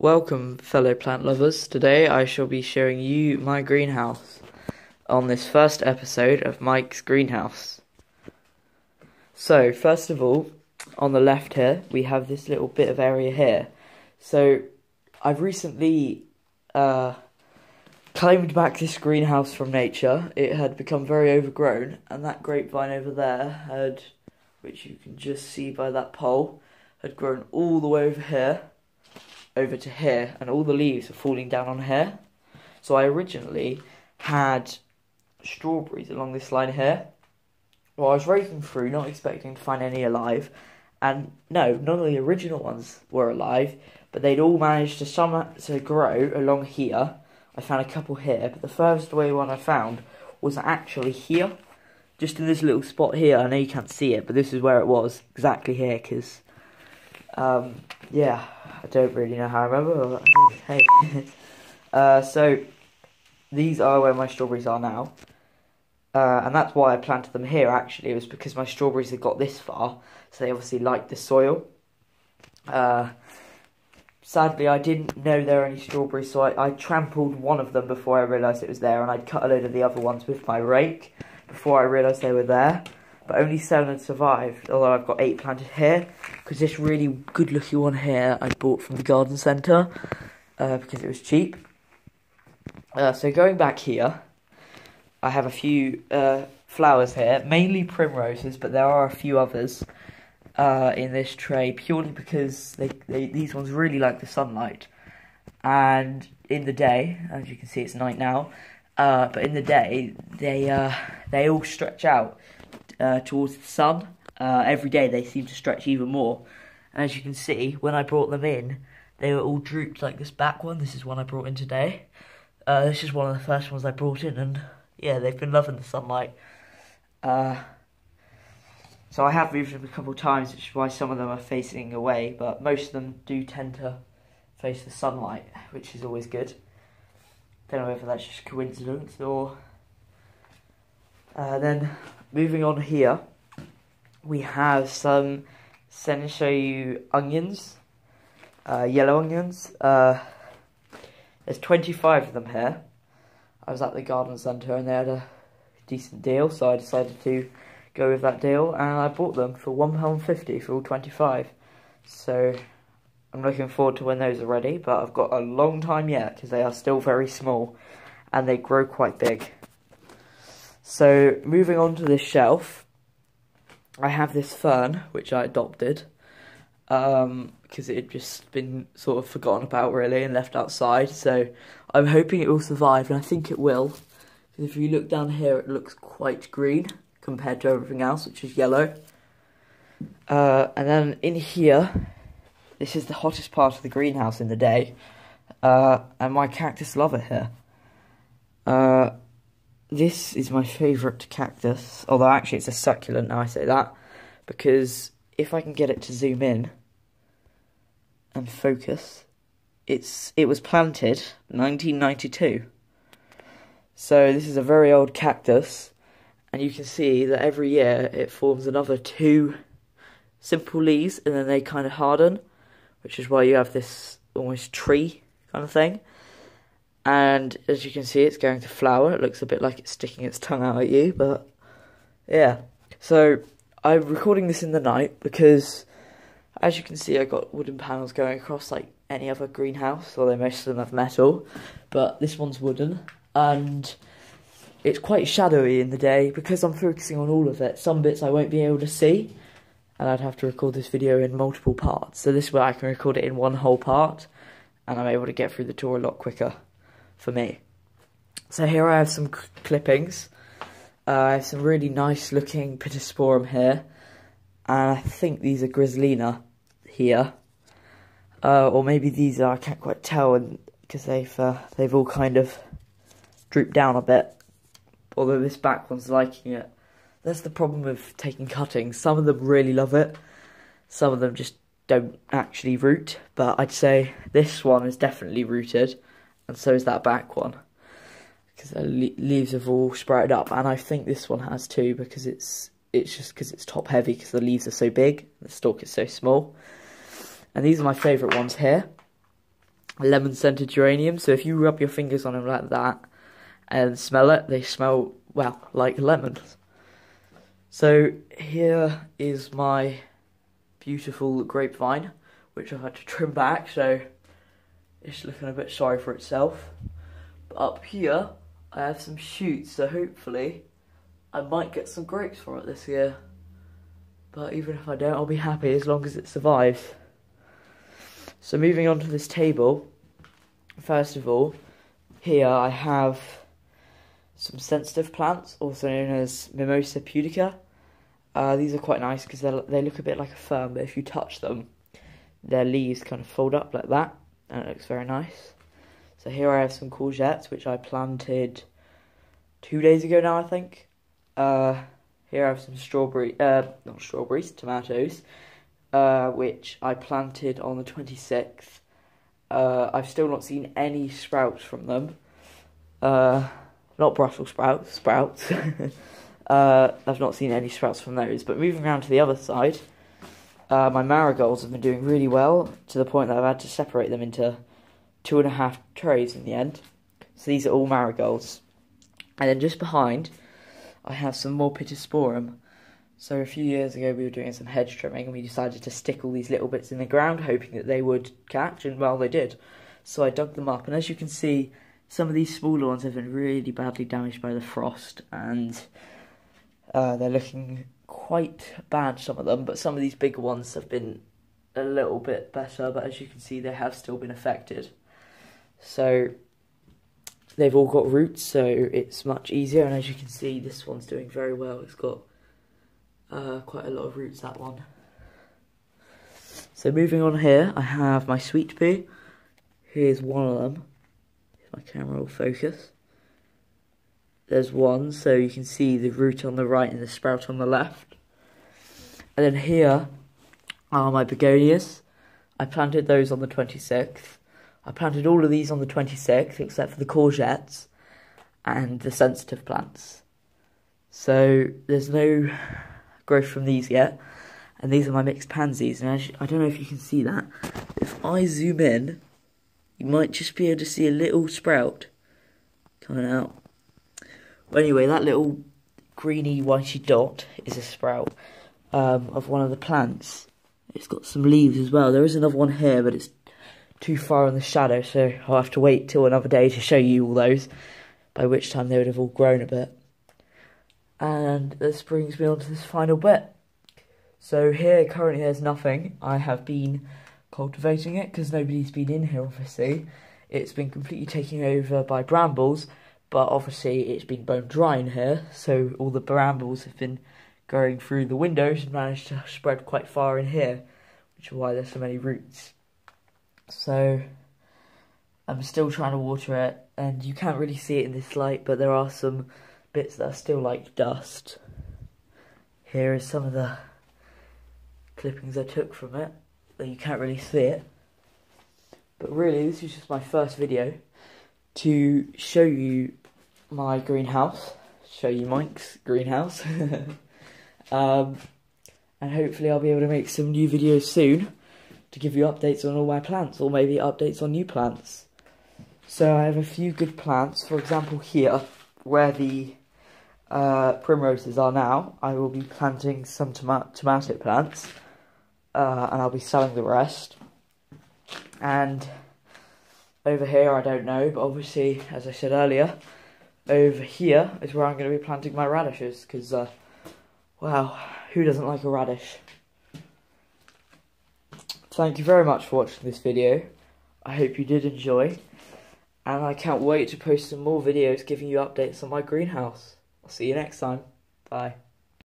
Welcome, fellow plant lovers. Today I shall be showing you my greenhouse on this first episode of Mike's Greenhouse. So, first of all, on the left here, we have this little bit of area here. So, I've recently claimed back this greenhouse from nature. It had become very overgrown, and that grapevine over there had, which you can just see by that pole, had grown all the way over here, over to here, and all the leaves were falling down on here. So I originally had strawberries along this line here. Well, I was raking through, not expecting to find any alive, and no, none of the original ones were alive, but they'd all managed to grow along here. I found a couple here, but the furthest away one I found was actually here, just in this little spot here. I know you can't see it, but this is where it was, exactly here, because yeah, I don't really know how I remember, but hey. So, these are where my strawberries are now. And that's why I planted them here, actually. It was because my strawberries had got this far, so they obviously liked the soil. Sadly, I didn't know there were any strawberries, so I trampled one of them before I realised it was there, and I'd cut a load of the other ones with my rake before I realised they were there. But only 7 had survived, although I've got 8 planted here, because this really good looking one here I bought from the garden centre, because it was cheap. So going back here, I have a few flowers here, mainly primroses, but there are a few others in this tray, purely because these ones really like the sunlight. And in the day, as you can see it's night now, but in the day, they all stretch out towards the sun. Every day they seem to stretch even more, and as you can see, when I brought them in, they were all drooped like this back one. This is one I brought in today. This is one of the first ones I brought in, and yeah, they've been loving the sunlight. So I have moved them a couple of times, which is why some of them are facing away, but most of them do tend to face the sunlight, which is always good. Don't know whether that's just coincidence or then moving on here, we have some Senecio onions, yellow onions. There's 25 of them here. I was at the garden centre and they had a decent deal, so I decided to go with that deal, and I bought them for £1.50 for all 25. So I'm looking forward to when those are ready, but I've got a long time yet because they are still very small and they grow quite big. So, moving on to this shelf, I have this fern, which I adopted, because it had just been sort of forgotten about, really, and left outside, so I'm hoping it will survive, and I think it will, because if you look down here, it looks quite green, compared to everything else, which is yellow. And then in here, this is the hottest part of the greenhouse in the day, and my cactus love it here. This is my favourite cactus, although actually it's a succulent now I say that, because if I can get it to zoom in and focus, it was planted 1992. So this is a very old cactus, and you can see that every year it forms another 2 simple leaves, and then they kind of harden, which is why you have this almost tree kind of thing. And as you can see, it's going to flower. It looks a bit like it's sticking its tongue out at you, but yeah. So I'm recording this in the night because, as you can see, I've got wooden panels going across like any other greenhouse, although most of them have metal, but this one's wooden, and it's quite shadowy in the day because I'm focusing on all of it. Some bits I won't be able to see, and I'd have to record this video in multiple parts. So this way I can record it in one whole part, and I'm able to get through the tour a lot quicker for me. So here I have some clippings. I have some really nice looking Pittosporum here, and I think these are Griselina here, or maybe these are, I can't quite tell, because they've all kind of drooped down a bit, although this back one's liking it. That's the problem with taking cuttings. Some of them really love it, some of them just don't actually root, but I'd say this one is definitely rooted, and so is that back one, because the leaves have all sprouted up, and I think this one has too, because it's just because it's top heavy, because the leaves are so big, the stalk is so small. And these are my favourite ones here. lemon scented geranium. So if you rub your fingers on them like that and smell it, they smell, well, like lemons. So here is my beautiful grapevine, which I've had to trim back, so it's looking a bit sorry for itself. But up here, I have some shoots, so hopefully I might get some grapes from it this year. But even if I don't, I'll be happy as long as it survives. So moving on to this table, first of all, here I have some sensitive plants, also known as Mimosa pudica. These are quite nice because they look a bit like a fern, but if you touch them, their leaves kind of fold up like that, and it looks very nice. So here I have some courgettes, which I planted 2 days ago now, I think. Here I have some tomatoes, which I planted on the 26th. I've still not seen any sprouts from them. Not Brussels sprouts. I've not seen any sprouts from those. But moving around to the other side, my marigolds have been doing really well, to the point that I've had to separate them into 2.5 trays in the end. So these are all marigolds. And then just behind, I have some more pittosporum. So a few years ago we were doing some hedge trimming and we decided to stick all these little bits in the ground, hoping that they would catch, and well, they did. So I dug them up, and as you can see, some of these smaller ones have been really badly damaged by the frost, and they're looking quite bad, some of them, but some of these bigger ones have been a little bit better, but as you can see, they have still been affected. So they've all got roots, so it's much easier, and as you can see, this one's doing very well. It's got quite a lot of roots, that one. So moving on here, I have my sweet pea. Here's one of them. If my camera will focus. There's one, so you can see the root on the right and the sprout on the left. And then here are my begonias. I planted those on the 26th. I planted all of these on the 26th, except for the courgettes and the sensitive plants. So there's no growth from these yet. And these are my mixed pansies. And I don't know if you can see that. If I zoom in, you might just be able to see a little sprout coming out. But anyway, that little greeny whitey dot is a sprout of one of the plants. It's got some leaves as well. There is another one here, but it's too far in the shadow, so I'll have to wait till another day to show you all those, by which time they would have all grown a bit. And this brings me on to this final bit. So here, currently there's nothing. I have been cultivating it, because nobody's been in here, obviously. It's been completely taken over by brambles, but obviously it's been bone dry in here, so all the brambles have been going through the windows and managed to spread quite far in here, which is why there's so many roots. So I'm still trying to water it, and you can't really see it in this light, but there are some bits that are still like dust. Here is some of the clippings I took from it, though you can't really see it. But really, this is just my first video to show you my greenhouse, show you Mike's greenhouse. And hopefully I'll be able to make some new videos soon to give you updates on all my plants, or maybe updates on new plants. So I have a few good plants. For example, here, where the primroses are now, I will be planting some tomato plants, and I'll be selling the rest. And over here, I don't know, but obviously, as I said earlier, over here is where I'm going to be planting my radishes, because, wow, who doesn't like a radish? Thank you very much for watching this video. I hope you did enjoy, and I can't wait to post some more videos giving you updates on my greenhouse. I'll see you next time. Bye.